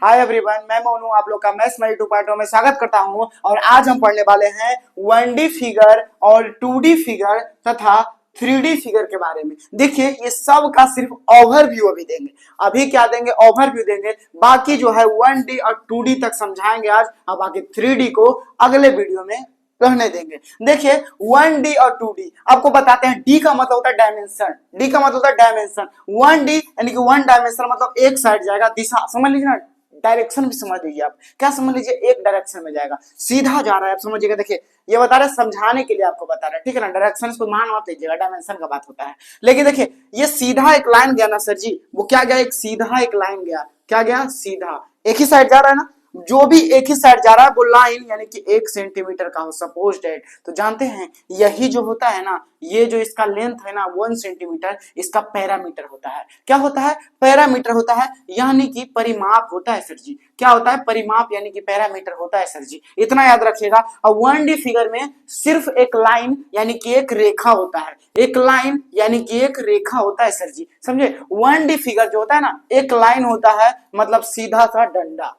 Hi everyone, मैं मोनू आप लोग का मैथ्स में 2 पार्टों में स्वागत करता हूं। और आज हम पढ़ने वाले हैं 1D फिगर और 2D फिगर तथा 3D फिगर के बारे में। देखिए, ये सब का सिर्फ ओवरव्यू अभी देंगे। अभी क्या देंगे? ओवरव्यू देंगे। बाकी जो है 1D और 2D तक समझाएंगे आज, और बाकी 3D को अगले वीडियो में रहने देंगे। देखिए, 1D और 2D आपको बताते हैं। D का मतलब होता है डायमेंशन, D का मतलब होता है डायमेंशन। 1D यानी कि 1 डायमेंशन मतलब एक साइड जाएगा, दिशा समझ लीजिए ना, डायरेक्शन भी समझ लीजिए। आप क्या समझ लीजिए? एक डायरेक्शन में जाएगा, सीधा जा रहा है, आप समझिएगा। देखिए, ये बता रहे समझाने के लिए आपको बता रहे हैं, ठीक है ना। डायरेक्शन को मान मत लीजिएगा, डायमेंशन का बात होता है। लेकिन देखिए, ये सीधा एक लाइन गया ना सर जी, वो क्या गया? एक सीधा एक लाइन गया। क्या गया? सीधा, एक ही साइड जा रहा है ना। जो भी एक ही साइड जा रहा है वो लाइन यानी कि 1 सेंटीमीटर का हो, सपोज डेट। तो जानते हैं यही जो होता है ना, ये जो इसका लेंथ है ना 1 सेंटीमीटर, इसका पैरामीटर होता है। क्या होता है? पैरामीटर होता है, यानी कि परिमाप होता है सर जी। क्या होता है? परिमाप यानी कि पैरामीटर होता है सर जी, इतना याद रखिएगा। और 1D फिगर में सिर्फ एक लाइन यानी कि एक रेखा होता है। एक लाइन यानी कि एक रेखा होता है सर जी, समझे। 1D फिगर जो होता है ना, एक लाइन होता है, मतलब सीधा सा डंडा,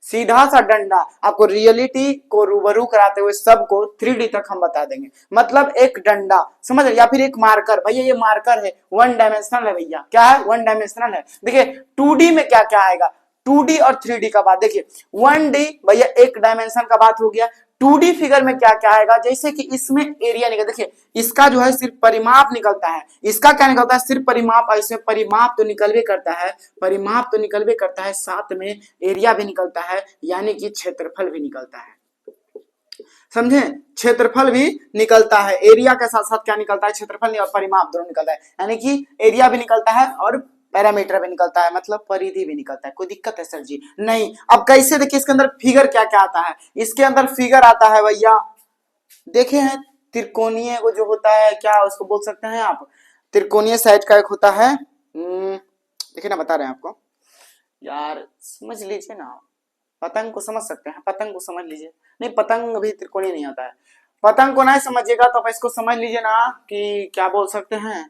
सीधा सा डंडा। आपको रियलिटी को रूबरू कराते हुए सबको 3D तक हम बता देंगे। मतलब एक डंडा, समझ रहे? या फिर एक मार्कर। भैया ये मार्कर है, 1 डायमेंशनल है। भैया क्या है? 1 डायमेंशनल है। देखिए 2D में क्या क्या आएगा, 2D और 3D का बात। देखिए 1D भैया एक डायमेंशन का बात हो गया। 2D फिगर में क्या क्या आएगा? जैसे कि इसमें एरिया निकल, देखिए इसका जो है सिर्फ परिमाप निकलता है। इसका क्या निकलता है? सिर्फ परिमाप। ऐसे परिमाप तो निकलवे करता है, परिमाप तो निकलवे करता है, साथ में एरिया भी निकलता है, यानी कि क्षेत्रफल भी निकलता है। समझे? क्षेत्रफल भी निकलता है। एरिया के साथ साथ क्या निकलता है? क्षेत्रफल और परिमाप दोनों निकलता है, यानी कि एरिया भी निकलता है और पैरामीटर भी निकलता है, मतलब परिधि भी निकलता है। कोई दिक्कत है सर जी? नहीं। अब कैसे? देखिए इसके अंदर फिगर क्या क्या आता है। इसके अंदर फिगर आता है भैया, देखे हैं त्रिकोणीय को जो होता है, क्या उसको बोल सकते हैं आप? त्रिकोणीय साइज का एक होता है। देखिए ना, बता रहे हैं आपको यार, समझ लीजिए ना। पतंग को समझ सकते हैं, पतंग को समझ लीजिए। नहीं, पतंग भी त्रिकोणीय नहीं होता है। पतंग को नहीं समझिएगा तो आप इसको समझ लीजिए ना कि क्या बोल सकते हैं।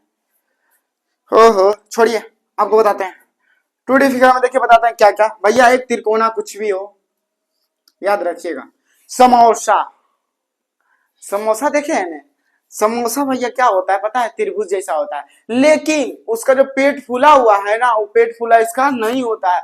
हो छोड़िए, आपको बताते हैं। 2D फिगर में देखिए बताते हैं क्या क्या। भैया एक त्रिकोणा कुछ भी हो, याद रखिएगा। समोसा, समोसा देखे है ना? समोसा भैया क्या होता है पता है? त्रिभुज जैसा होता है, लेकिन उसका जो पेट फूला हुआ है ना, वो पेट फूला इसका नहीं होता है।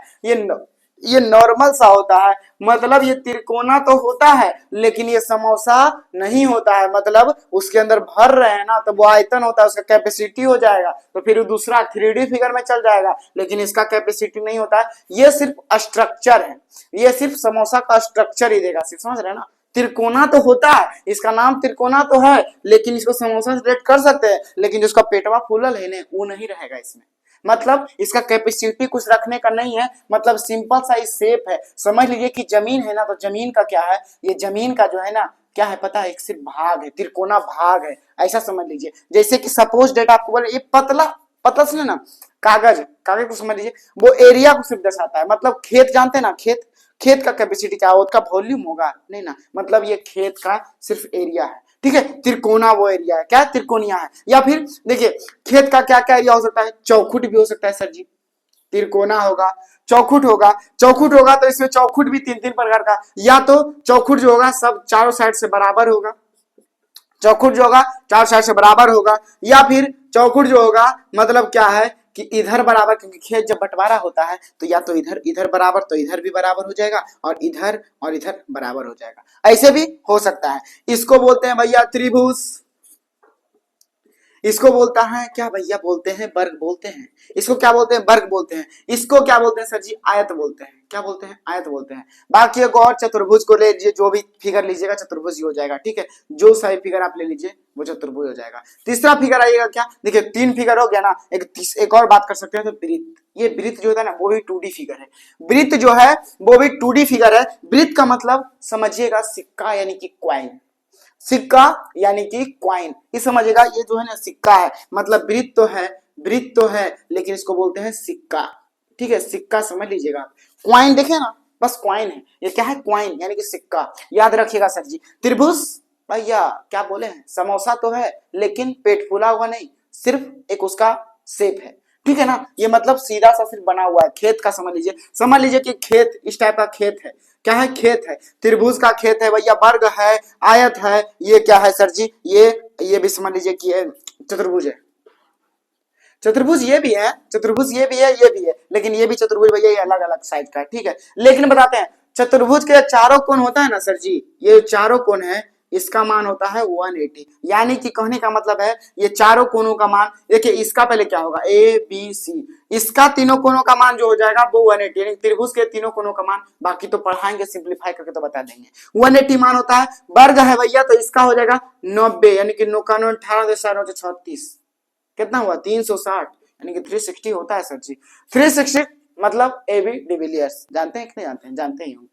ये नॉर्मल सा होता है। मतलब ये त्रिकोणा तो होता है, लेकिन ये समोसा नहीं होता है। मतलब उसके अंदर भर रहे हैं ना, तो वो आयतन होता है, उसका कैपेसिटी हो जाएगा, तो फिर दूसरा 3D फिगर में चल जाएगा। लेकिन इसका कैपेसिटी नहीं होता है, ये सिर्फ स्ट्रक्चर है। ये सिर्फ समोसा का स्ट्रक्चर ही देगा, सिर्फ, समझ रहे हैं ना। त्रिकोणा तो होता है, इसका नाम त्रिकोणा तो है, लेकिन इसको समोसा से रेट कर सकते हैं, लेकिन जिसका पेटवा फूलल है ना, वो नहीं रहेगा इसमें। मतलब इसका कैपेसिटी कुछ रखने का नहीं है, मतलब सिंपल सा ही शेप है। समझ लीजिए कि जमीन है ना, तो जमीन का क्या है? ये जमीन का जो है ना, क्या है पता है? एक सिर्फ भाग है, त्रिकोणा भाग है, ऐसा समझ लीजिए। जैसे कि सपोज डेट आपको बोले, ये पतला पतला से ना कागज, कागज को समझ लीजिए, वो एरिया को सिर्फ दर्शाता है। मतलब खेत जानते हैं ना, खेत, खेत का कैपेसिटी क्या होगा? उसका वॉल्यूम होगा नहीं ना, मतलब ये खेत का सिर्फ एरिया है, ठीक है। त्रिकोणा वो एरिया है, क्या? त्रिकोणिया है। या फिर देखिए खेत का क्या क्या एरिया हो सकता है? चौखुट भी हो सकता है सर जी। त्रिकोणा होगा, चौखुट होगा। चौखुट होगा तो इसमें चौखुट भी 3 3 प्रकार का, या तो चौखुट जो होगा सब चारों साइड से बराबर होगा, चौखुट जो होगा चार साइड से बराबर होगा। या फिर चौखुट जो होगा मतलब क्या है कि इधर बराबर, क्योंकि खेत जब बंटवारा होता है तो या तो इधर इधर बराबर, तो इधर भी बराबर हो जाएगा, और इधर बराबर हो जाएगा। ऐसे भी हो सकता है। इसको बोलते हैं भैया त्रिभुज। इसको बोलता है क्या भैया? बोलते हैं वर्ग बोलते हैं। इसको क्या बोलते हैं? वर्ग बोलते हैं। इसको क्या बोलते हैं सर जी? आयत बोलते हैं। क्या बोलते हैं? आयत बोलते हैं। बाकी एक और चतुर्भुज को ले लीजिए, जो भी फिगर लीजिएगा चतुर्भुज ही हो जाएगा, ठीक है। जो सारी फिगर आप ले लीजिए वो चतुर्भुज हो जाएगा। तीसरा फिगर आइएगा क्या? देखिए 3 फिगर हो गया ना, एक और बात कर सकते हैं, तो वृत्त। ये वृत्त जो होता है ना, वो भी 2D फिगर है। वृत्त जो है वो भी 2D फिगर है। वृत्त का मतलब समझिएगा सिक्का यानी कि क्वाइन, सिक्का यानी कि क्वाइन, ये समझिएगा। ये जो है ना सिक्का है, मतलब वृत्त तो है, वृत्त तो है, लेकिन इसको बोलते हैं सिक्का, ठीक है। सिक्का समझ लीजिएगा। क्वाइन देखे ना, बस क्वाइन है। ये क्या है? क्वाइन यानी कि सिक्का, याद रखिएगा सर जी। त्रिभुज भैया क्या बोले हैं? समोसा तो है, लेकिन पेट फूला हुआ नहीं, सिर्फ एक उसका शेप है। ठीक है ना। ये मतलब सीधा सा सिर्फ बना हुआ है, खेत का समझ लीजिए कि खेत इस टाइप का खेत है। क्या है? खेत है, त्रिभुज का खेत है भैया, वर्ग है, आयत है, ये क्या है सर जी? ये भी समझ लीजिए कि ये चतुर्भुज है। चतुर्भुज ये भी है, चतुर्भुज ये भी है, ये भी है, लेकिन ये भी चतुर्भुज भैया ये अलग अलग साइज का है, ठीक है। लेकिन बताते हैं चतुर्भुज के चारों कोण होता है ना सर जी, ये चारों कोण है, इसका मान होता है 180। यानी कि कहने का मतलब है ये चारों कोणों का मान, देखिए इसका पहले क्या होगा, ए बी सी, इसका तीनों कोणों का मान जो हो जाएगा वो 180, यानी त्रिभुज के तीनों कोणों का मान, बाकी तो पढ़ाएंगे सिंप्लीफाई करके तो बता देंगे। 180 मान होता है, वर्ग है भैया तो इसका हो जाएगा 90, यानी कि 9 18 36, कितना हुआ 360, यानी कि 360 होता है सर जी। 360 मतलब ए बी डिविलियर्स, जानते हैं कि नहीं जानते हैं? जानते ही होंगे।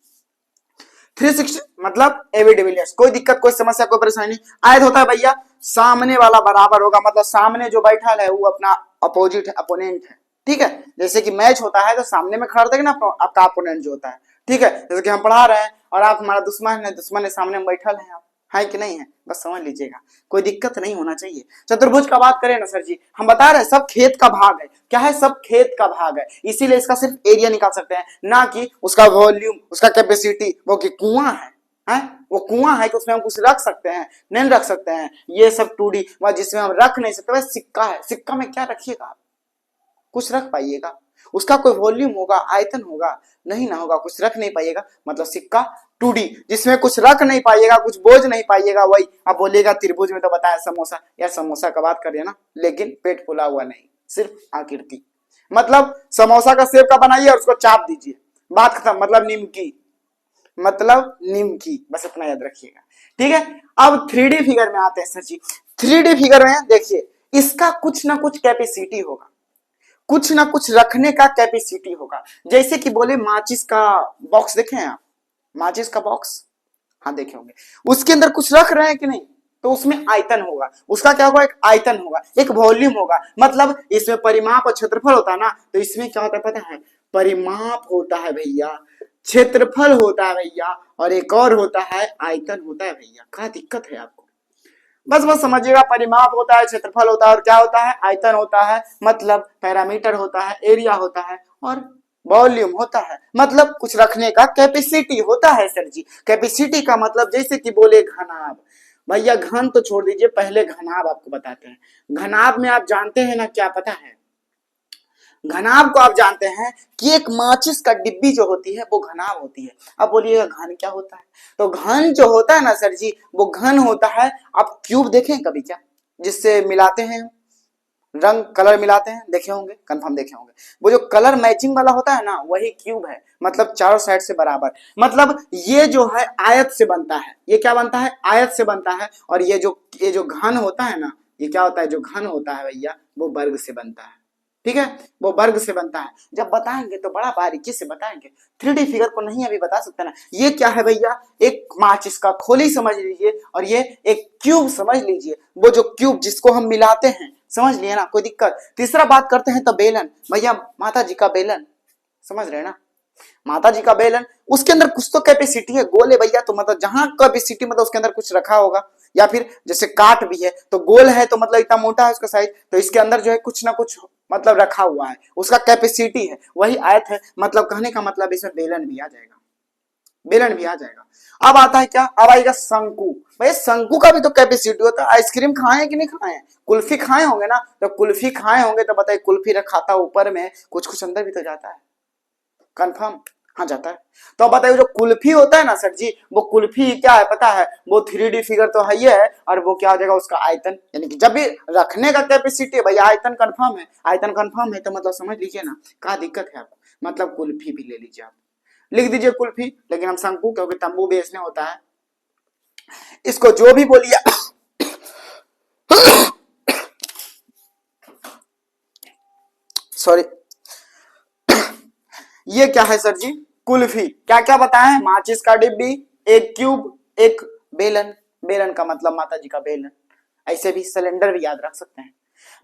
360 मतलब ए बी डिविलियर्स, कोई दिक्कत कोई समस्या कोई परेशानी नहीं। आयत होता है भैया सामने वाला बराबर होगा, मतलब सामने जो बैठा है वो अपना अपोजिट है, अपोनेंट है, ठीक है। जैसे कि मैच होता है तो सामने में खड़ा रहेगा ना आपका अपोनेंट जो होता है, ठीक है। जैसे कि हम पढ़ा रहे हैं और आप हमारा दुश्मन है, दुश्मन है सामने में बैठल है, आप है कि नहीं है, बस समझ लीजिएगा, कोई दिक्कत नहीं होना चाहिए। चतुर्भुज का बात करें ना सर जी, हम बता रहे हैं सब खेत का भाग है, क्या है? सब खेत का भाग है, इसीलिए इसका सिर्फ एरिया निकाल सकते हैं, ना कि उसका वॉल्यूम, उसका कैपेसिटी। वो कि कुआं है, वो कुआं है कि उसमें हम कुछ रख सकते हैं? नहीं रख सकते हैं। ये सब 2D जिसमें हम रख नहीं सकते, वह सिक्का है, सिक्का में क्या रखिएगा आप? कुछ रख पाइएगा? उसका कोई वॉल्यूम होगा, आयतन होगा? नहीं ना होगा, कुछ रख नहीं पाइएगा, मतलब सिक्का 2D जिसमें कुछ रख नहीं पाइएगा, कुछ बोझ नहीं पाइएगा। वही आप बोलिएगा त्रिभुज में तो बताया समोसा, यार समोसा का बात करिए ना, लेकिन पेट फुला हुआ नहीं, सिर्फ आकृति, मतलब समोसा का शेप का बनाइए और उसको चाप दीजिए, बात खत्म। मतलब निमकी, मतलब निमकी, बस इतना याद रखिएगा, ठीक है। अब 3D फिगर में आते हैं सर जी। 3D फिगर में देखिए इसका कुछ ना कुछ कैपेसिटी होगा, कुछ ना कुछ रखने का कैपेसिटी होगा। जैसे कि बोले माचिस का बॉक्स देखे हैं आप, माचिस का बॉक्स, हाँ देखे होंगे, उसके अंदर कुछ रख रहे हैं कि नहीं, तो उसमें आयतन होगा, उसका क्या होगा? एक आयतन होगा, एक वॉल्यूम होगा। मतलब इसमें परिमाप और क्षेत्रफल होता है ना, तो इसमें क्या होता है पता है? परिमाप होता है भैया, क्षेत्रफल होता है भैया, और एक और होता है आयतन होता है भैया। क्या दिक्कत है आपको? बस समझिएगा, परिमाप होता है, क्षेत्रफल होता है, और क्या होता है? आयतन होता है, मतलब पैरामीटर होता है, एरिया होता है, और वॉल्यूम होता है, मतलब कुछ रखने का कैपेसिटी होता है सर जी। कैपेसिटी का मतलब जैसे कि बोले घनाभ, भैया घन तो छोड़ दीजिए, पहले घनाभ आपको बताते हैं। घनाभ में आप जानते हैं ना, क्या पता है? घनाभ को आप जानते हैं कि एक माचिस का डिब्बी जो होती है वो घनाभ होती है। अब बोलिएगा घन क्या होता है? तो घन जो होता है ना सर जी, वो घन होता है, आप क्यूब देखें कभी क्या, जिससे मिलाते हैं रंग, कलर मिलाते हैं, देखे होंगे, कंफर्म देखे होंगे। वो जो कलर मैचिंग वाला होता है ना, वही क्यूब है, मतलब चारों साइड से बराबर। मतलब ये जो है आयत से बनता है, ये क्या बनता है? आयत से बनता है। और ये जो घन होता है ना, ये क्या होता है? जो घन होता है भैया वो वर्ग से बनता है, ठीक है, वो वर्ग से बनता है। जब बताएंगे तो बड़ा बारीकी से बताएंगे, 3D फिगर को नहीं अभी बता सकते ना। ये क्या है भैया? एक माचिस का खोली समझ लीजिए, और ये एक क्यूब समझ लीजिए, वो जो क्यूब जिसको हम मिलाते हैं, समझ लिए ना, कोई दिक्कत? तीसरा बात करते हैं तो बेलन, भैया माता जी का बेलन, समझ रहे ना, माता जी का बेलन, उसके अंदर कुछ तो कैपेसिटी है, गोल है भैया, तो मतलब जहां कैपेसिटी मतलब उसके अंदर कुछ रखा होगा। या फिर जैसे काट भी है तो गोल है, तो मतलब इतना मोटा है उसका साइज, तो इसके अंदर जो है कुछ ना कुछ मतलब रखा हुआ है, उसका कैपेसिटी है, वही आयत है। मतलब कहने का मतलब इसमें बेलन भी आ जाएगा, बेलन भी आ जाएगा। अब आता है क्या? अब आएगा शंकु। भाई शंकु का भी तो कैपेसिटी होता है। आइसक्रीम खाए कि नहीं खाए? कुल्फी खाए होंगे ना, तो कुल्फी खाए होंगे तो बताइए, कुल्फी रखा था ऊपर में, कुछ कुछ अंदर भी तो जाता है, कंफर्म? हाँ जाता है। तो अब बताइए जो कुल्फी होता है ना सर जी, वो कुल्फी क्या है पता है? वो 3D फिगर तो है ही है, और वो क्या हो जाएगा? उसका आयतन, यानी कि जब भी रखने का कैपेसिटी है भैया, आयतन कंफर्म है, आयतन कंफर्म है, तो मतलब समझ लीजिए ना, क्या दिक्कत है आपको? मतलब कुल्फी भी ले लीजिए आप, लिख दीजिए कुल्फी, लेकिन हम शंकु क्योंकि तंबू बेचने होता है, इसको जो भी बोलिए सॉरी, ये क्या है सर जी? कुल्फी। क्या क्या बताएं? माचिस का डिब्बी, एक क्यूब, एक बेलन, बेलन का मतलब माता जी का बेलन। ऐसे भी सिलेंडर भी याद रख सकते हैं,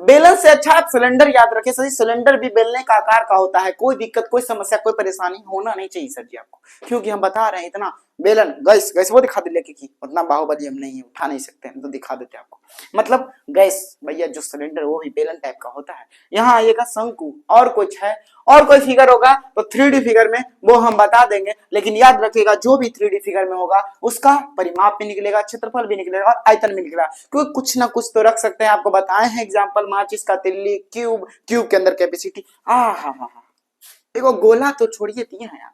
बेलन से अच्छा आप सिलेंडर याद रखें सर जी। सिलेंडर भी बेलने का आकार का होता है, कोई दिक्कत कोई समस्या कोई परेशानी होना नहीं चाहिए सर जी आपको, क्योंकि हम बता रहे हैं इतना बेलन, गैस, गैस वो दिखा दे लेके की, उतना बाहुबली हम नहीं है, उठा नहीं सकते हम तो दिखा देते आपको। मतलब गैस भैया जो सिलेंडर वो भी बेलन टाइप का होता है। यहाँ आइएगा शंकु, और कुछ है, और कोई फिगर होगा तो 3D फिगर में वो हम बता देंगे, लेकिन याद रखिएगा जो भी 3D फिगर में होगा उसका परिमाप भी निकलेगा, क्षेत्रफल भी निकलेगा और आयतन भी निकलेगा, क्योंकि कुछ ना कुछ तो रख सकते हैं। आपको बताए हैं एग्जाम्पल, माचिस का तिल्ली, क्यूब, क्यूब के अंदर कैपेसिटी। देखो गोला तो छोड़िए दिए हैं आप,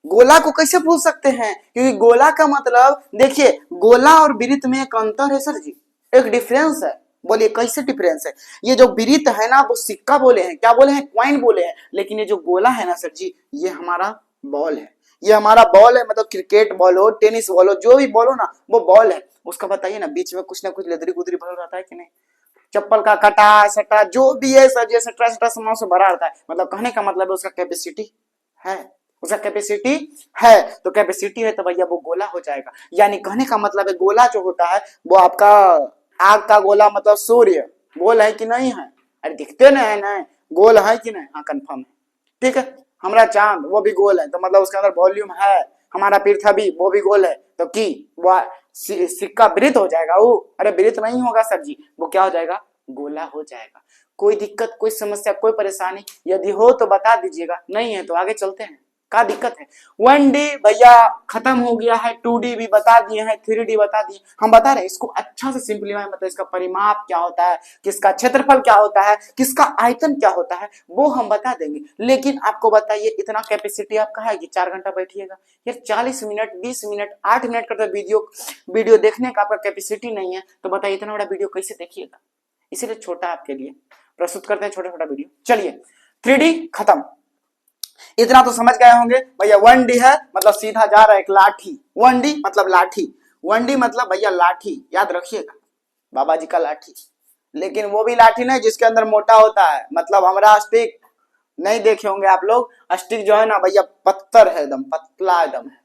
गोला को कैसे भूल सकते हैं, क्योंकि गोला का मतलब देखिए गोला और वृत्त में एक अंतर है सर जी, एक डिफरेंस है। बोलिए कैसे डिफरेंस है? ये जो वृत्त है ना वो सिक्का बोले हैं, क्या बोले हैं, क्वाइन बोले हैं, लेकिन ये जो गोला है ना सर जी ये हमारा बॉल है, ये हमारा बॉल है। मतलब क्रिकेट बॉल हो, टेनिस बॉल हो, जो भी बॉल हो ना वो बॉल है। उसका बताइए ना बीच में कुछ ना कुछ लेदरी गुदरी भरा रहता है कि नहीं, चप्पल का कटा सटा जो भी है सर जी सट्टा सट्टा सामान से भरा रहता है। मतलब कहने का मतलब है उसका कैपेसिटी है, उसका कैपेसिटी है, तो कैपेसिटी है तो भैया वो गोला हो जाएगा। यानी कहने का मतलब है गोला जो होता है वो आपका आग का गोला, मतलब सूर्य गोल है कि नहीं है, अरे दिखते ना है ना, गोल है कि नहीं, हाँ कंफर्म है, ठीक है। हमारा चांद वो भी गोल है, तो मतलब उसके अंदर वॉल्यूम है। हमारा पृथ्वी वो भी गोल है, तो की वो सिक्का वृत्त हो जाएगा वो, अरे वृत्त नहीं होगा सर जी, वो क्या हो जाएगा, गोला हो जाएगा। कोई दिक्कत, कोई समस्या, कोई परेशानी यदि हो तो बता दीजिएगा, नहीं है तो आगे चलते हैं। क्या दिक्कत है? 1D भैया खत्म हो गया है, 2D भी बता दिए हैं, 3D बता दिए। हम बता रहे हैं इसको अच्छा से सिंपलीफाई, मतलब इसका परिमाप क्या होता है, किसका क्षेत्रफल क्या होता है, किसका आयतन क्या होता है, वो हम बता देंगे। लेकिन आपको बताइए इतना कैपेसिटी आपका है कि 4 घंटा बैठिएगा? यार 40 मिनट, 20 मिनट, 8 मिनट का तो वीडियो देखने का आपका कैपेसिटी नहीं है, तो बताइए इतना बड़ा वीडियो कैसे देखिएगा? इसीलिए छोटा आपके लिए प्रस्तुत करते हैं, छोटा छोटा वीडियो। चलिए 3D खत्म, इतना तो समझ गए होंगे भैया। 1D है मतलब सीधा जा रहा है एक लाठी, 1D मतलब लाठी, 1D मतलब भैया लाठी, याद रखिएगा बाबा जी का लाठी। लेकिन वो भी लाठी नहीं जिसके अंदर मोटा होता है, मतलब हमारा स्टिक नहीं देखे होंगे आप लोग, स्टिक जो है ना भैया पत्थर है, एकदम पतला एकदम है,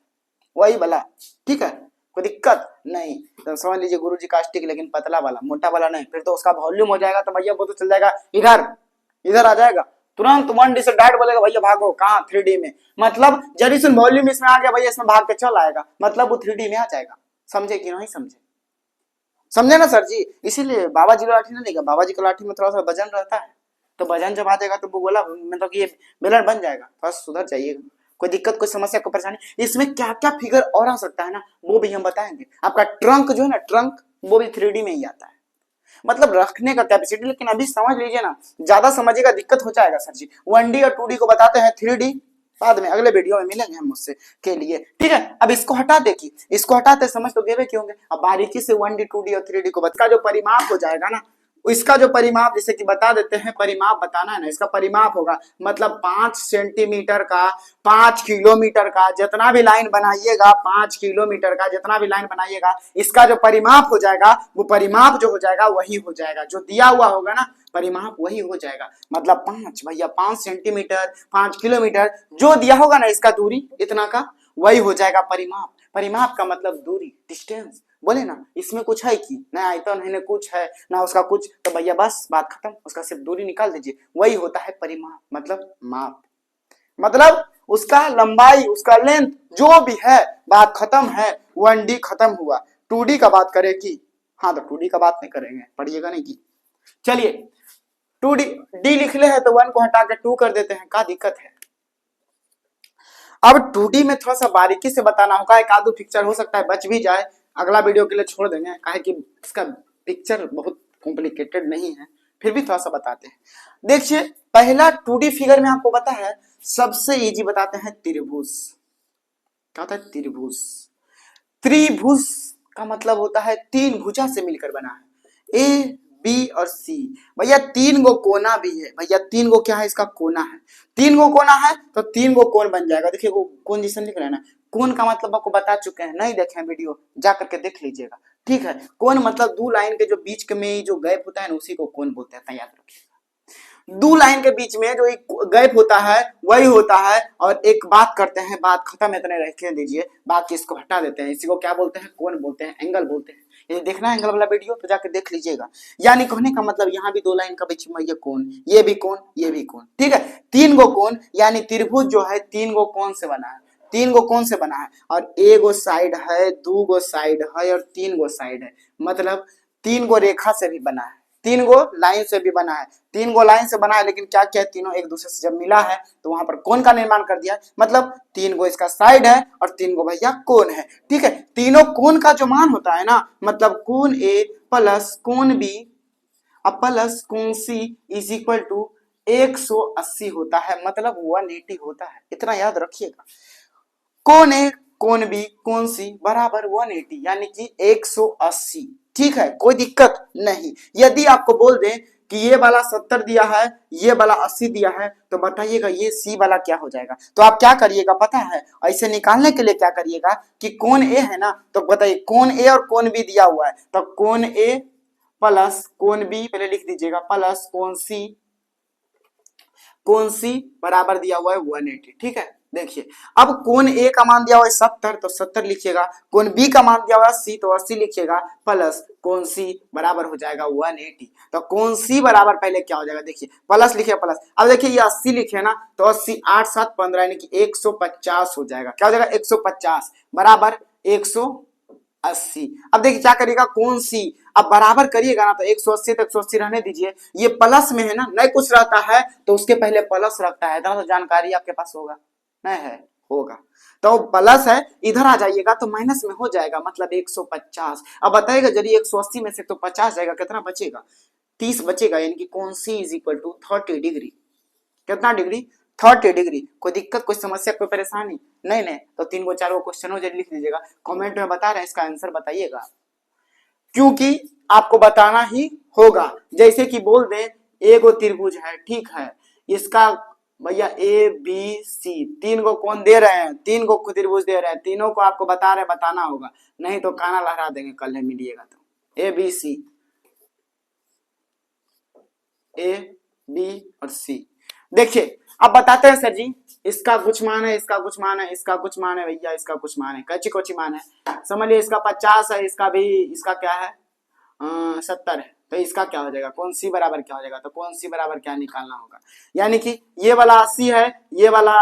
वही वाला, ठीक है, कोई दिक्कत नहीं। तो समझ लीजिए गुरु जी का स्टिक, लेकिन पतला वाला, मोटा वाला नहीं, फिर तो उसका वॉल्यूम हो जाएगा, तो भैया वो तो चल जाएगा इधर, इधर आ जाएगा तुरंत। 1D से डायरेक्ट बोलेगा भैया भागो कहाँ, 3D में, मतलब जरी सुन वॉल्यूम इसमें आ गया भैया, इसमें भाग के चल आएगा, मतलब वो 3D में आ जाएगा। समझे कि नहीं समझे? समझे ना सर जी? इसीलिए बाबा जी का लाठी नहीं लेगा, बाबा जी का लाठी में थोड़ा सा वजन रहता है, तो वजन जब आ जाएगा तो वो बोला मतलब कि ये बेलन बन जाएगा, बस सुधर जाइएगा। कोई दिक्कत, कोई समस्या, कोई परेशानी, इसमें क्या क्या फिगर और आ सकता है ना वो भी हम बताएंगे। आपका ट्रंक जो है ना, ट्रंक वो भी 3D में ही आता है, मतलब रखने का कैपेसिटी। लेकिन अभी समझ लीजिए ना, ज्यादा समझिएगा दिक्कत हो जाएगा सर जी। 1D और 2D को बताते हैं, 3D बाद में अगले वीडियो में मिलेंगे हम मुझसे के लिए, ठीक है। अब इसको हटा देखिए, इसको हटाते समझ तो गए क्यों होंगे। अब बारीकी से 1D 2D और 3D को बता, जो परिमाप हो जाएगा ना, इसका जो परिमाप जैसे कि बता देते हैं, परिमाप बताना है ना, इसका परिमाप होगा मतलब 5 सेंटीमीटर का, 5 किलोमीटर का, जितना भी लाइन बनाइएगा 5 किलोमीटर का जितना भी लाइन बनाइएगा, इसका जो परिमाप हो जाएगा वो परिमाप जो हो जाएगा वही हो जाएगा, जो दिया हुआ होगा ना परिमाप वही हो जाएगा। मतलब 5 भैया 5 सेंटीमीटर, 5 किलोमीटर जो दिया होगा ना इसका दूरी इतना का, वही हो जाएगा परिमाप। परिमाप का मतलब दूरी, डिस्टेंस। बोले ना इसमें कुछ है कि ना आयतन है ना कुछ है ना उसका कुछ, तो भैया बस बात खत्म, उसका सिर्फ दूरी निकाल दीजिए, वही होता है परिमाप, मतलब माप, मतलब उसका लंबाई, उसका लेंथ जो भी है, बात खत्म है। 1D खत्म हुआ, 2D का बात करें की, हाँ तो 2D का बात नहीं करेंगे, पढ़िएगा नहीं की। चलिए 2D, D लिख ले है तो 1 को हटा के 2 कर देते हैं, क्या दिक्कत है। अब 2D में थोड़ा सा बारीकी से बताना होगा, एक आधो पिक्चर हो सकता है बच भी जाए, अगला वीडियो के लिए छोड़ देंगे, काहे कि इसका पिक्चर बहुत कॉम्प्लिकेटेड नहीं है, फिर भी थोड़ा सा बताते हैं। देखिए पहला 2D फिगर में आपको पता है सबसे इजी बताते हैं त्रिभुज। क्या होता है त्रिभुज? त्रिभुज का मतलब होता है 3 भुजा से मिलकर बना है, ए बी और सी। भैया 3 गो कोना भी है, भैया 3 गो क्या है, इसका कोना है, 3 गो कोना है तो 3 गो कोण बन जाएगा। देखिए वो कोण जिसने लिख रहे हैं ना, कोण का मतलब आपको बता चुके हैं, नहीं देखे वीडियो जा करके देख लीजिएगा, ठीक है। कोण मतलब 2 लाइन के जो बीच में जो गैप होता है ना उसी को कोण बोलते हैं, याद रखिए। 2 लाइन के बीच में जो एक गैप होता है वही होता है। और एक बात करते हैं, बात खत्म, इतने रख दीजिए, बाकी इसको हटा देते हैं, इसी को क्या बोलते हैं, कोण बोलते हैं, एंगल बोलते हैं। ये देखना एंगल वाला वीडियो तो जाकर देख लीजिएगा। यानी कहने का मतलब यहाँ भी 2 लाइन का बीच में ये कोण, ये भी कोण, ये भी कोण, ठीक है। 3 गो कोण, यानी त्रिभुज जो है 3 गो कोण से बना है। तीन गो कौन से बना है, और एक गो साइड है, दो गो साइड है और तीन गो साइड है, मतलब तीन गो रेखा से भी बना है, तीन गो लाइन से भी बना है, तीन गो लाइन से बना है, लेकिन क्या क्या तीनों एक दूसरे से जब मिला है तो वहां पर कोण का निर्माण कर दिया, मतलब तीन गो इसका साइड है और तीन गो भैया कोण है। ठीक है, तीनों कोण का जो मान होता है ना, मतलब कोण ए प्लस कोण बी प्लस कोण सी इज इक्वल टू 180 होता है, मतलब 180 होता है, इतना याद रखिएगा। कोण ए कोण बी कोण सी बराबर 180 यानी कि 180। ठीक है, कोई दिक्कत नहीं। यदि आपको बोल दें कि ये वाला 70 दिया है, ये वाला 80 दिया है, तो बताइएगा ये सी वाला क्या हो जाएगा। तो आप क्या करिएगा पता है, ऐसे निकालने के लिए क्या करिएगा कि कोण ए है ना, तो बताइए कोण ए और कोण बी दिया हुआ है, तो कोण ए प्लस कोण बी पहले लिख दीजिएगा प्लस कोण सी बराबर दिया हुआ है 180। ठीक है, देखिए अब कोण ए का मान दिया हुआ है 70, तो 70 लिखिएगा, कोण बी का मान दिया हुआ है 80, तो 80 लिखिएगा, प्लस कोण सी बराबर हो जाएगा 180। तो कोण सी बराबर पहले क्या हो जाएगा, देखिए प्लस लिखिए प्लस, अब देखिए ये 80 लिखे ना, तो 80 8 7 15 यानी कि 150 हो जाएगा, क्या हो जाएगा 150 बराबर 180। अब देखिए क्या करिएगा कोण सी, अब बराबर करिएगा ना, तो 180 तक 180 रहने दीजिए, ये प्लस में है ना, नहीं कुछ रहता है तो उसके पहले प्लस रखता है, तो जानकारी आपके पास होगा नहीं है, होगा, तो प्लस है, इधर आ जाइएगा तो माइनस में हो जाएगा, मतलब 150। अब बताइएगा यदि 180 में से तो 50 जाएगा, कितना बचेगा 30 बचेगा, यानी कि कोण सी इज इक्वल टू 30 डिग्री, कितना डिग्री 30 डिग्री। कोई दिक्कत कोई समस्या कोई परेशानी नहीं नहीं, तो तीन गो चार गो क्वेश्चन हो लिख दीजिएगा, कमेंट में बता रहे हैं इसका आंसर बताइएगा, क्योंकि आपको बताना ही होगा। जैसे कि बोल दें एगो त्रिभुज है, ठीक है, इसका भैया ए बी सी तीन गो कौन दे रहे हैं, तीन गो त्रिभुज दे रहे हैं, तीनों को आपको बता रहे बताना होगा, नहीं तो काना लहरा देंगे कल है मिलिएगा तो। A B C, A B और सी, देखिए अब बताते हैं सर जी, इसका कुछ मान है, इसका कुछ मान है, इसका कुछ मान है भैया, इसका कुछ मान है, कच्ची कोची मान है, समझ लिये, इसका 50 है, इसका भी, इसका क्या है 70 है, तो इसका क्या हो जाएगा कोण सी बराबर क्या हो जाएगा, तो कोण सी बराबर क्या निकालना होगा, यानी कि ये वाला 80 है, ये वाला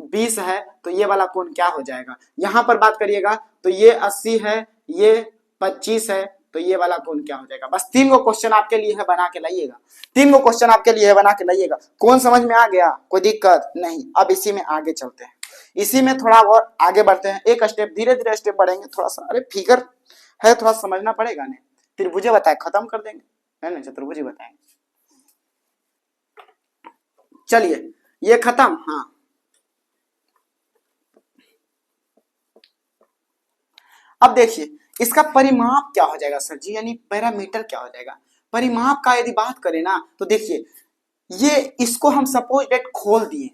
20 है, तो ये वाला कोण क्या हो जाएगा, यहां पर बात करिएगा तो ये 80 है, ये 25 है, तो ये वाला कोण क्या हो जाएगा। बस तीन गो क्वेश्चन आपके लिए है, बना के लाइएगा, तीन गो क्वेश्चन आपके लिए है, बना के लाइएगा। कौन समझ में आ गया, कोई दिक्कत नहीं। अब इसी में आगे चलते हैं, इसी में थोड़ा और आगे बढ़ते हैं, एक स्टेप धीरे धीरे स्टेप बढ़ेंगे, थोड़ा सा अरे फिगर है थोड़ा समझना पड़ेगा, नहीं त्रिभुजे बताए खत्म कर देंगे, है ना, चतुर्भुज बताएंगे। चलिए ये खत्म, हाँ अब देखिए इसका परिमाप क्या हो जाएगा सर जी, यानी पैरामीटर क्या हो जाएगा। परिमाप का यदि बात करें ना, तो देखिए ये इसको हम सपोज डेट खोल दिए,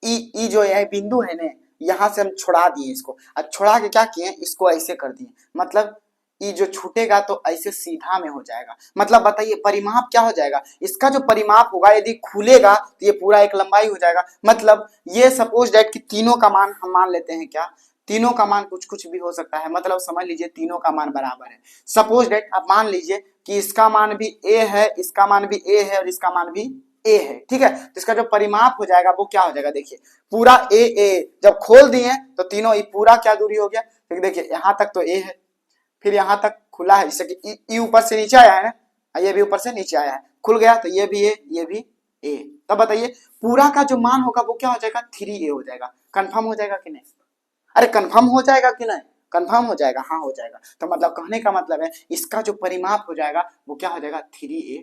ई जो है बिंदु है ना, यहां से हम छुड़ा दिए इसको, और छुड़ा के क्या किए इसको ऐसे कर दिए, मतलब ई जो छूटेगा तो ऐसे सीधा में हो जाएगा, मतलब बताइए परिमाप क्या हो जाएगा, इसका जो परिमाप होगा यदि खुलेगा तो ये पूरा एक लंबाई हो जाएगा, मतलब ये सपोज डेट कि तीनों का मान हम मान लेते हैं, क्या तीनों का मान कुछ कुछ भी हो सकता है, मतलब समझ लीजिए तीनों का मान बराबर है। सपोज डेट आप मान लीजिए कि इसका मान भी a है, इसका मान भी a है और इसका मान भी a है, ठीक है, तो इसका जो परिमाप हो जाएगा वो क्या हो जाएगा, देखिए पूरा a जब खोल दिए तो तीनों पूरा क्या दूरी हो गया, तो देखिए यहाँ तक तो a है, फिर यहाँ तक खुला है, जैसे कि ई ऊपर से नीचे आया है ना, ये भी ऊपर से नीचे आया है, खुल गया तो ये भी a, ये भी a, तब बताइए पूरा का जो मान होगा वो क्या हो जाएगा 3a हो जाएगा। कंफर्म हो जाएगा कि नहीं, अरे कंफर्म हो जाएगा कि नहीं, कंफर्म हो जाएगा, हाँ हो जाएगा। तो मतलब कहने का मतलब है इसका जो परिमाप हो जाएगा वो क्या हो जाएगा 3a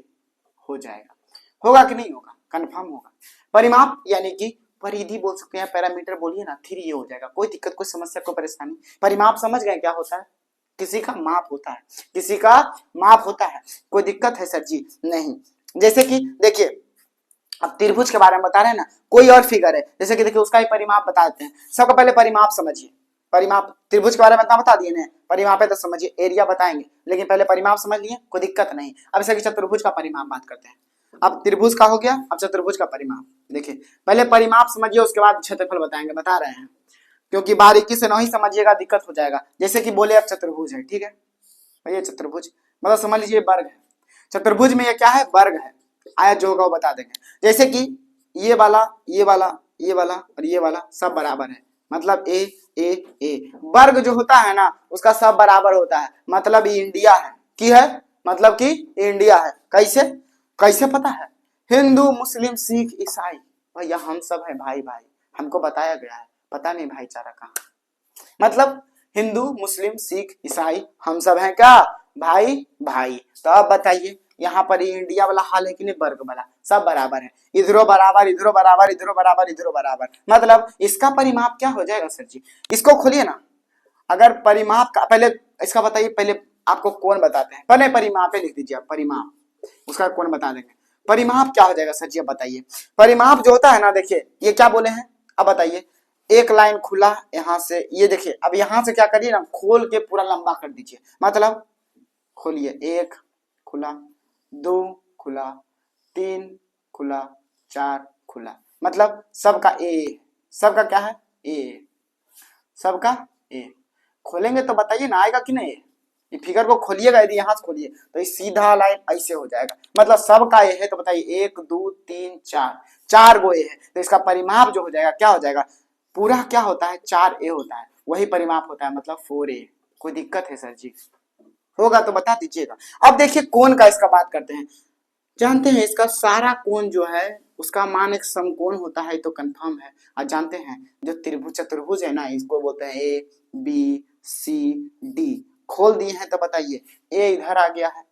हो जाएगा, होगा कि नहीं होगा, कंफर्म होगा। परिमाप यानी कि परिधि बोल सकते हैं, पैरामीटर बोलिए ना, 3a हो जाएगा, कोई दिक्कत कोई समस्या कोई परेशानी। परिमाप समझ गए क्या होता है, किसी का माप होता है, किसी का माप होता है, कोई दिक्कत है सर जी नहीं। जैसे कि देखिए अब त्रिभुज के बारे में बता रहे हैं ना, कोई और फिगर है, जैसे कि देखिए उसका ही परिमाप बता देते हैं। सबसे पहले परिमाप समझिए, परिमाप त्रिभुज के बारे में बता दिए ना, परिमाप है तो समझिए, एरिया बताएंगे, लेकिन पहले परिमाप समझ लिए, कोई दिक्कत नहीं। अब जैसे कि चतुर्भुज का परिमाप बात करते हैं, अब त्रिभुज का हो गया, अब चतुर्भुज का परिमाप। देखिए पहले परिमाप समझिए, उसके बाद क्षेत्रफल बताएंगे, बता रहे हैं, क्योंकि बारीकी से नहीं समझिएगा दिक्कत हो जाएगा। जैसे कि बोले अब चतुर्भुज है, ठीक है भैया चतुर्भुज मतलब समझ लीजिए वर्ग है, चतुर्भुज में ये क्या है वर्ग है, आयत जो होगा वो बता देंगे। जैसे कि ये वाला ये वाला ये वाला और ये वाला सब बराबर है, मतलब ए ए ए। वर्ग जो होता है ना उसका सब बराबर होता है, मतलब ये इंडिया है की है, मतलब कि इंडिया है। कैसे कैसे पता है? हिंदू मुस्लिम सिख ईसाई, भैया हम सब है भाई भाई, हमको बताया गया है, पता नहीं भाईचारा कहाँ। मतलब हिंदू मुस्लिम सिख ईसाई हम सब हैं क्या भाई भाई। तो अब बताइए यहाँ पर ये इंडिया वाला हाल है कि नहीं, वर्ग वाला सब बराबर है, इधरो बराबर इधरो बराबर इधरो बराबर इधरो बराबर, मतलब इसका परिमाप क्या हो जाएगा सर जी? इसको खोलिए ना। अगर परिमाप का पहले इसका बताइए, पहले आपको कौन बताते हैं, पहले परिमाप लिख दीजिए आप, परिमाप उसका कौन बता देंगे। परिमाप क्या हो जाएगा सर जी, अब बताइए। परिमाप जो होता है ना, देखिए ये क्या बोले हैं, अब बताइए। एक लाइन खुला यहां से, ये देखिए अब यहां से क्या करिए ना, खोल के पूरा लंबा कर दीजिए, मतलब खोलिए, एक खुला, दो खुला, तीन खुला, चार खुला, मतलब सबका ए, सबका क्या है ए, सबका ए। खोलेंगे तो बताइए ना आएगा कि नहीं, ये फिगर को खोलिएगा, यदि यहां से खोलिए तो ये सीधा लाइन ऐसे हो जाएगा, मतलब सबका ए है, तो बताइए एक दो तीन चार, चार गो ए है, तो इसका परिमाप जो हो जाएगा क्या हो जाएगा, पूरा क्या होता है, चार ए होता है, वही परिमाप होता है, मतलब 4a। कोई दिक्कत है सर जी? होगा तो बता दीजिएगा। अब देखिए कोण का इसका बात करते हैं। जानते हैं इसका सारा कोण जो है उसका मान एक समकोण होता है, तो कंफर्म है। और जानते हैं जो त्रिभुज चतुर्भुज है ना, इसको बोलते हैं ए बी सी डी। खोल दिए हैं तो बताइए, ए इधर आ गया है,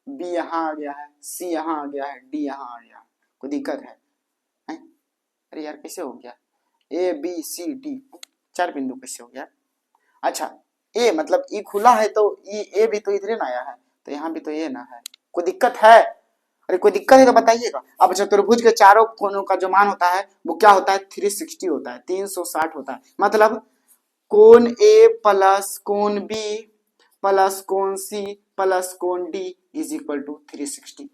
बी यहाँ आ गया है, सी यहाँ आ गया है, डी यहाँ आ गया है, कोई दिक्कत है? अरे यार कैसे हो गया, ए बी सी डी चार बिंदु कैसे हो गया? अच्छा ए मतलब ई खुला है तो ई ए भी तो इधर ना आया है, तो यहाँ भी तो ए ना है, कोई दिक्कत है? अरे कोई दिक्कत है तो बताइएगा। अब चतुर्भुज के चारों कोनों का जो मान होता है वो क्या होता है, 360 होता है, 360 होता है, मतलब कोण ए प्लस कोण बी प्लस कोण सी प्लस कोण डी इज इक्वल टू 360।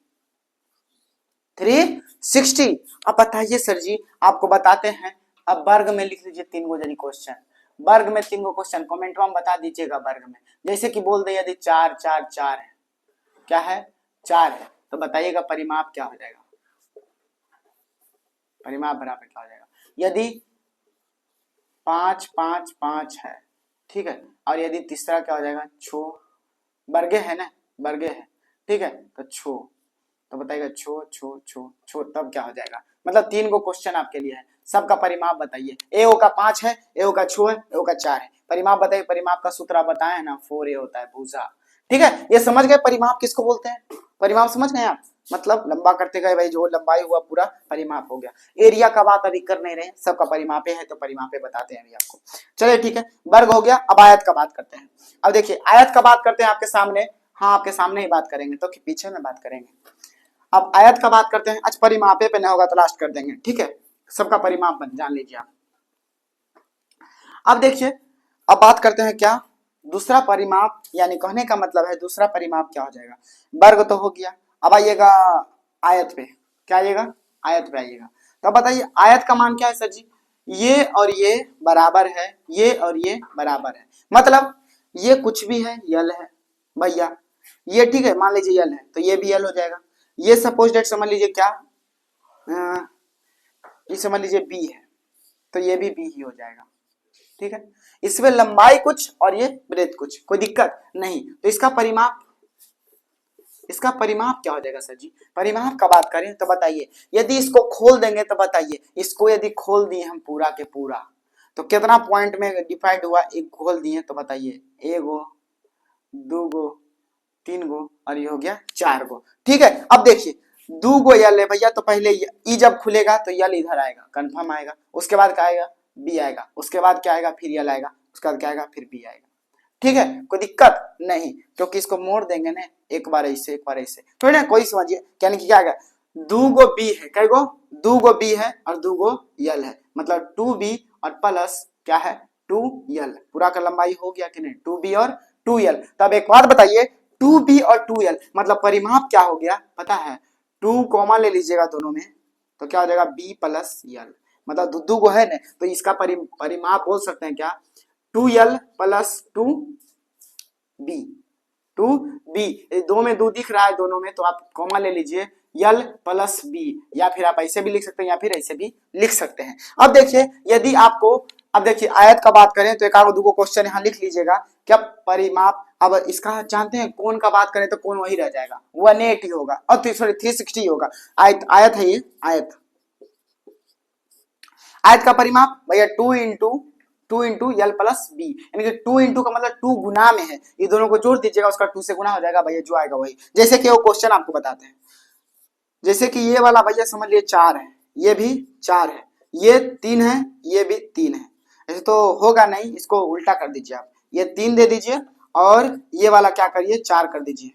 360। अब बताइए सर जी, आपको बताते हैं। अब वर्ग में लिख लीजिए तीन गो जरी क्वेश्चन, वर्ग में तीन गो क्वेश्चन कमेंट में बता दीजिएगा वर्ग में। जैसे कि बोल दे यदि चार चार चार है, क्या है चार है, तो बताइएगा परिमाप क्या हो जाएगा, परिमाप बराबर क्या हो जाएगा। यदि पांच पांच पांच है, ठीक है, और यदि तीसरा क्या हो जाएगा छो, वर्गे है ना, वर्गे है, ठीक है, तो छो, तो बताइएगा छो छो छो छो, तब क्या हो जाएगा। मतलब तीन गो क्वेश्चन आपके लिए है, सबका परिमाप बताइए। ए का 5 है, ए का 6 है, ए का 4 है, परिमाप बताइए। परिमाप का सूत्र आप बताए ना, 4a होता है भूसा, ठीक है। ये समझ गए परिमाप किसको बोलते हैं, परिमाप समझ गए आप, मतलब लंबा करते गए भाई, जो लंबाई हुआ पूरा परिमाप हो गया। एरिया का बात अभी कर नहीं रहे, सबका परिमापे है तो परिमापे बताते हैं अभी आपको। चलिए ठीक है, वर्ग हो गया। अब आयत का बात करते हैं। अब देखिए आयत का बात करते हैं आपके सामने, हाँ आपके सामने ही बात करेंगे, तो पीछे में बात करेंगे। अब आयत का बात करते हैं। अच्छा परिमापे पे नहीं होगा तो लास्ट कर देंगे, ठीक है, सबका परिमाप जान लीजिए आप। अब देखिए अब बात करते हैं क्या, दूसरा परिमाप, यानी कहने का मतलब है दूसरा परिमाप क्या हो जाएगा। वर्ग तो हो गया, अब आइएगा आयत पे, क्या आइएगा आयत पे आइएगा। तो बताइए आयत का मान क्या है सर जी, ये और ये बराबर है, ये और ये बराबर है, मतलब ये कुछ भी है यल है भैया, ये ठीक है मान लीजिए यल है तो ये भी यल हो जाएगा। ये सपोज डेट समझ लीजिए क्या, ये समझ लीजिए बी है तो ये भी बी ही हो जाएगा, ठीक है। इसमें लंबाई कुछ और ये ब्रेथ कुछ, कोई दिक्कत नहीं। तो इसका परिमाप, इसका परिमाप क्या हो जाएगा सर जी। परिमाप का बात करें तो बताइए, यदि इसको खोल देंगे तो बताइए, इसको यदि खोल दिए हम पूरा के पूरा तो कितना पॉइंट में डिवाइड हुआ, एक खोल दिए तो बताइए एगो दो गो तीन गो और ये हो गया चार गो, ठीक है। अब देखिए दो गो यल है भैया, तो पहले ई जब खुलेगा तो यल इधर आएगा, कंफर्म आएगा, उसके बाद क्या आएगा बी आएगा, उसके बाद क्या आएगा फिर यल आएगा, उसके बाद क्या आएगा फिर बी आएगा, ठीक है, कोई दिक्कत नहीं। क्योंकि इसको मोड़ देंगे ना, एक बार ऐसे एक बार ऐसे, तो ना कोई समझिए यानी कि क्या आएगा, दो गो बी है, कई गो दो गो बी है और दो गो यल है, मतलब 2b और प्लस क्या है 2l, पूरा का लंबाई हो गया कि नहीं 2b और 2l। तब एक बात बताइए 2b और 2l मतलब परिमाप क्या हो गया पता है, 2 कॉमा ले लीजिएगा दोनों में तो क्या हो जाएगा b प्लस यल, मतलब दो गो है ना, तो इसका परिमाप बोल सकते हैं क्या 2l प्लस 2b, 2b, दो में दो दिख रहा है दोनों में तो आप कॉमा ले लीजिए, यल प्लस बी, या फिर आप ऐसे भी लिख सकते हैं या फिर ऐसे भी लिख सकते हैं। अब देखिए यदि आपको, अब देखिए आयत का बात करें तो एक आगो दूगो क्वेश्चन यहाँ लिख लीजिएगा। क्या परिमाप, अब इसका जानते हैं कोण का बात करें तो कोण वही रह जाएगा 180 होगा, और सॉरी 360 होगा। आयत आयत है ये, आयत आयत का परिमाप भैया 2 इंटू यल प्लस बी, यानी कि 2 इंटू का मतलब 2 गुना में है, ये दोनों को जोड़ दीजिएगा उसका 2 से गुना हो जाएगा भैया, जो आएगा वही। जैसे कि वो क्वेश्चन आपको बताते हैं, जैसे कि ये वाला भैया समझ लिए 4 है, ये भी 4 है, ये 3 है, ये भी 3 है, ऐसे तो होगा नहीं, इसको उल्टा कर दीजिए आप, ये 3 दे दीजिए और ये वाला क्या करिए 4 कर दीजिए,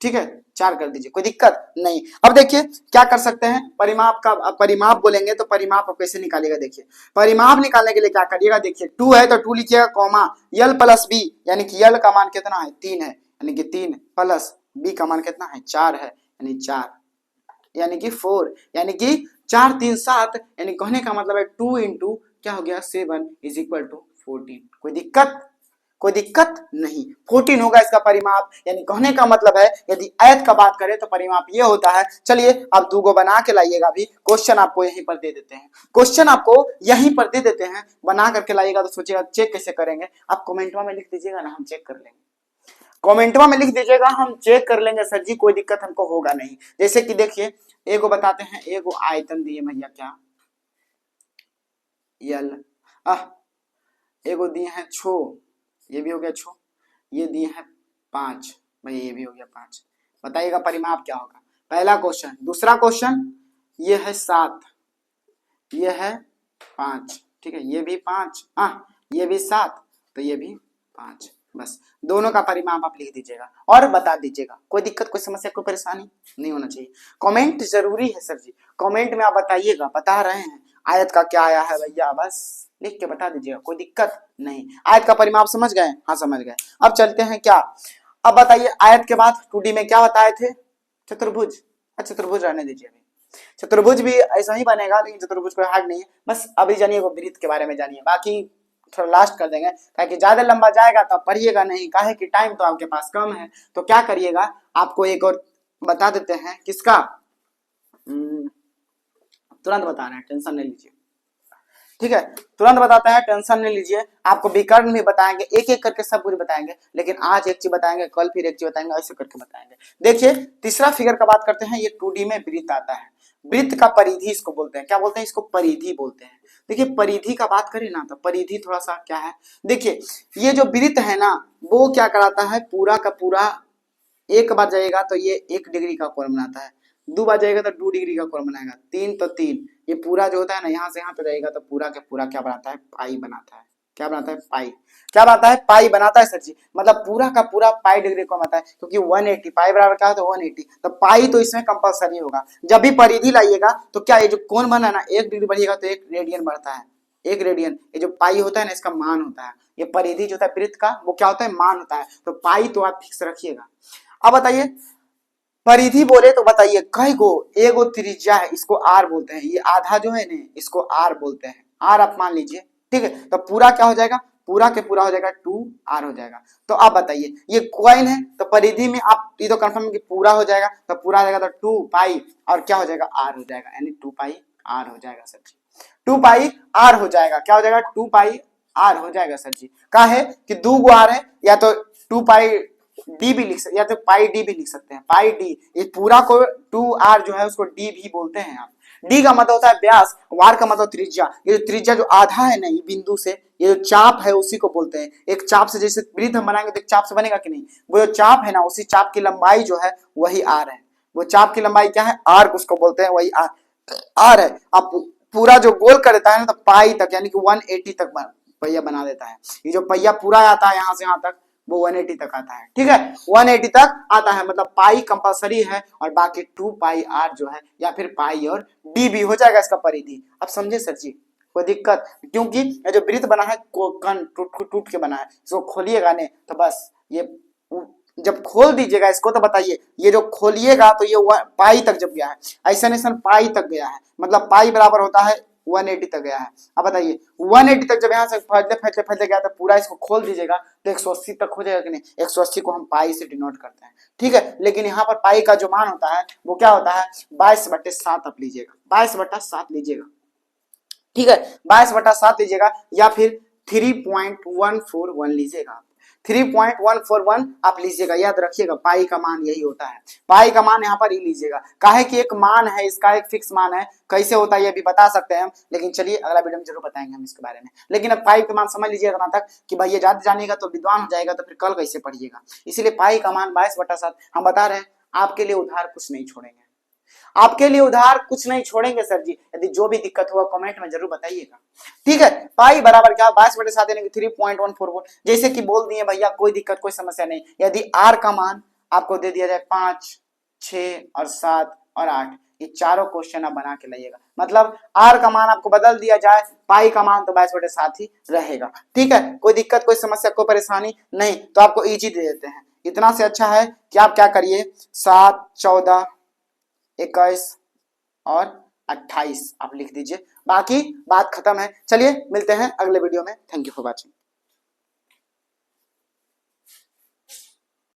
ठीक है 4 कर दीजिए, कोई दिक्कत नहीं। अब देखिए क्या कर सकते हैं, परिमाप का, परिमाप बोलेंगे तो परिमाप आप कैसे निकालेगा, देखिए परिमाप निकालने के लिए क्या करिएगा, देखिए 2 है तो 2 लिखिएगा कॉमा यल प्लस बी, यानी कि यल का मान कितना है 3 है, यानी कि 3 प्लस बी का मान कितना है 4 है, यानी 4, यानी कि 4, यानी कि 4 3 7, यानी कहने का मतलब है 2 इंटू क्या हो गया 7 इज इक्वल टू 14। कोई दिक्कत, कोई दिक्कत नहीं, 14 होगा इसका परिमाप। यानी कहने का मतलब है यदि आयत का बात करें तो परिमाप ये होता है। चलिए अब दूगो बना के लाइएगा, अभी क्वेश्चन आपको यहीं पर दे देते हैं, क्वेश्चन आपको यहीं पर दे देते हैं, बना करके लाइएगा तो सोचिएगा चेक कैसे करेंगे, आप कमेंटवा में लिख दीजिएगा ना, हम चेक कर लेंगे, कमेंटवा में लिख दीजिएगा हम चेक कर लेंगे सर जी, कोई दिक्कत हमको होगा नहीं। जैसे कि देखिए एगो बताते हैं, एगो आयतन दिए भैया क्या यल, एगो दिए हैं छो, ये भी हो गया छो, ये दिए हैं 5 भाई, ये भी हो गया 5, बताइएगा परिमाप क्या होगा, पहला क्वेश्चन। दूसरा क्वेश्चन ये है 7, ये है 5, ठीक है ये भी 5, ये भी 7 तो ये भी 5, बस दोनों का परिमाप आप लिख दीजिएगा और बता दीजिएगा, कोई दिक्कत कोई समस्या कोई परेशानी नहीं होना चाहिए। कमेंट जरूरी है सर जी, कमेंट में आप बताइएगा, बता रहे हैं आयत का क्या आया है भैया, बस लिख के बता दीजिएगा, कोई दिक्कत नहीं। आयत का परिमाप समझ गए, हाँ समझ गए। अब चलते हैं क्या, अब बताइए आयत के बाद 2D में क्या बताए थे, चतुर्भुज, चतुर्भुज रहने दीजिए, चतुर्भुज भी ऐसा ही बनेगा, लेकिन चतुर्भुज कोई हार्ड नहीं है, बस अभी जानिए वो वृत्त के बारे में जानिए, बाकी थोड़ा लास्ट कर देंगे, ताकि ज्यादा लंबा जाएगा तो पढ़िएगा नहीं, काहे कि टाइम तो आपके पास कम है। तो क्या करिएगा, आपको एक और बता देते हैं, किसका, तुरंत बता रहे हैं, टेंशन नहीं लीजिए, ठीक है तुरंत बताते हैं, टेंशन नहीं लीजिए। आपको विकर्ण भी बताएंगे, एक एक करके सब कुछ बताएंगे, लेकिन आज एक चीज बताएंगे, कल फिर एक चीज बताएंगे, ऐसे करके बताएंगे। देखिए तीसरा फिगर का बात करते हैं, ये 2D में वृत्त आता है, वृत्त का परिधि इसको बोलते हैं, क्या बोलते हैं इसको, परिधि बोलते हैं। देखिए परिधि का बात करें ना तो परिधि थोड़ा सा क्या है, देखिए ये जो वृत्त है ना वो क्या कराता है, पूरा का पूरा एक बार जाएगा तो ये 1 डिग्री का कोण बनाता है, 2 बार जाएगा तो 2 डिग्री का कोण बनाएगा, 3 तो 3, ये पूरा जो होता है ना यहाँ से यहाँ पे जाएगा तो पूरा का पूरा क्या बनाता है, पाई बनाता है, क्या बनाता है पाई, क्या बनाता है पाई बनाता है सर जी, मतलब पूरा का पूरा पाई डिग्री को बनाता है, क्योंकि 180 पाई बराबर क्या है तो 180, तो पाई तो इसमें कंपलसरी होगा। जब भी परिधि लाइएगा तो क्या ये जो कोण बना ना 1 डिग्री बढ़िएगा तो 1 रेडियन बढ़ता है, 1 रेडियन, ये जो पाई होता है ना इसका मान होता है, ये परिधि जो होता है वृत्त का वो क्या होता है मान होता है, तो पाई तो आप फिक्स रखिएगा। अब बताइए परिधि बोले तो बताइए कई गो, एगो त्रिज्या है इसको आर बोलते हैं, ये आधा जो है ना इसको आर बोलते हैं, आर आप मान लीजिए, ठीक है तो पूरा क्या हो जाएगा, पूरा के पूरा हो जाएगा 2r हो जाएगा। तो आप बताइए ये कॉइन है तो परिधि में आप ये तो कंफर्म कि पूरा हो जाएगा, तो पूरा हो जाएगा तो 2 पाई और क्या हो जाएगा r हो जाएगा, यानी 2 पाई r हो जाएगा सर जी, 2 पाई r हो जाएगा, क्या हो जाएगा 2 पाई r हो जाएगा सर जी। का है कि 2 गो r है, या तो 2 पाई डी भी लिख सकते, या तो पाई डी भी लिख सकते हैं, पाई डी, ये पूरा को 2r जो है उसको डी भी बोलते हैं आप। डी का मतलब होता है व्यास, वार का मतलब त्रिज्या, ये जो त्रिज्या जो आधा है ना ये बिंदु से, ये जो चाप है उसी को बोलते हैं। एक चाप से जैसे वृत्त हम बनाएंगे तो एक चाप से बनेगा कि नहीं, वो जो चाप है ना उसी चाप की लंबाई जो है वही आर है, वो चाप की लंबाई क्या है आर उसको बोलते हैं, वही आर है। अब पूरा जो गोल कर देता है ना तो पाई तक यानी कि 180 तक पहिया बना देता है, ये जो पहिया पूरा आता है यहाँ से यहाँ तक वो 180 तक आता है, ठीक है 180 तक आता है, मतलब पाई कंपलसरी है और बाकी 2 पाई आर जो है या फिर पाई और डी भी हो जाएगा इसका परिधि। अब समझे सर जी, कोई दिक्कत, क्योंकि ये जो वृत्त बना है टूट के बना है, इसको खोलिएगा नहीं तो बस ये जब खोल दीजिएगा इसको तो बताइए ये जो खोलिएगा तो ये पाई तक जब गया है, ऐसा नहीं पाई तक गया है, मतलब पाई बराबर होता है 180 तक गया है। अब बताइए 180 तक जब यहाँ से फैलते गया तो पूरा इसको खोल दीजिएगा तो 180 तक हो जाएगा कि नहीं। 180 को हम पाई से डिनोट करते हैं, ठीक है। लेकिन यहाँ पर पाई का जो मान होता है वो क्या होता है 22/7 आप लीजिएगा, 22/7 लीजिएगा, ठीक है। 22/7 लीजिएगा या फिर 3.141 लीजिएगा, 3.141 आप लीजिएगा। याद रखिएगा पाई का मान यही होता है, पाई का मान यहाँ पर ही लीजिएगा। काहे कि एक मान है, इसका एक फिक्स मान है, कैसे होता है ये भी बता सकते हैं हम, लेकिन चलिए अगला वीडियो में जरूर बताएंगे हम इसके बारे में। लेकिन अब पाई का मान समझ लीजिए इतना तक कि भाई ये ज्यादा जानेगा तो विद्वान हो जाएगा, तो फिर कल कैसे पढ़िएगा। इसीलिए पाई का मान 22/7 हम बता रहे हैं। आपके लिए उधार कुछ नहीं छोड़ेंगे, आपके लिए उधार कुछ नहीं छोड़ेंगे सर जी। यदि जो भी दिक्कत हुआ कमेंट में जरूर बताइएगा, ठीक है। पाई बराबर क्या 22/7 यानी कि 3.141, जैसे कि बोल दिए भैया कोई दिक्कत कोई समस्या नहीं। यदि आर का मान आपको दे दिया जाए 5, 6 और 7 और 8, ये चारों क्वेश्चन आप बना के लाइएगा। मतलब आर का मान आपको बदल दिया जाए, पाई का मान तो 22/7 ही रहेगा, ठीक है। कोई दिक्कत कोई समस्या कोई परेशानी नहीं, तो आपको इजी दे देते हैं। इतना से अच्छा है कि आप क्या करिए 7, 14, 21 और 28 आप लिख दीजिए, बाकी बात खत्म है। चलिए मिलते हैं अगले वीडियो में। Thank you for watching.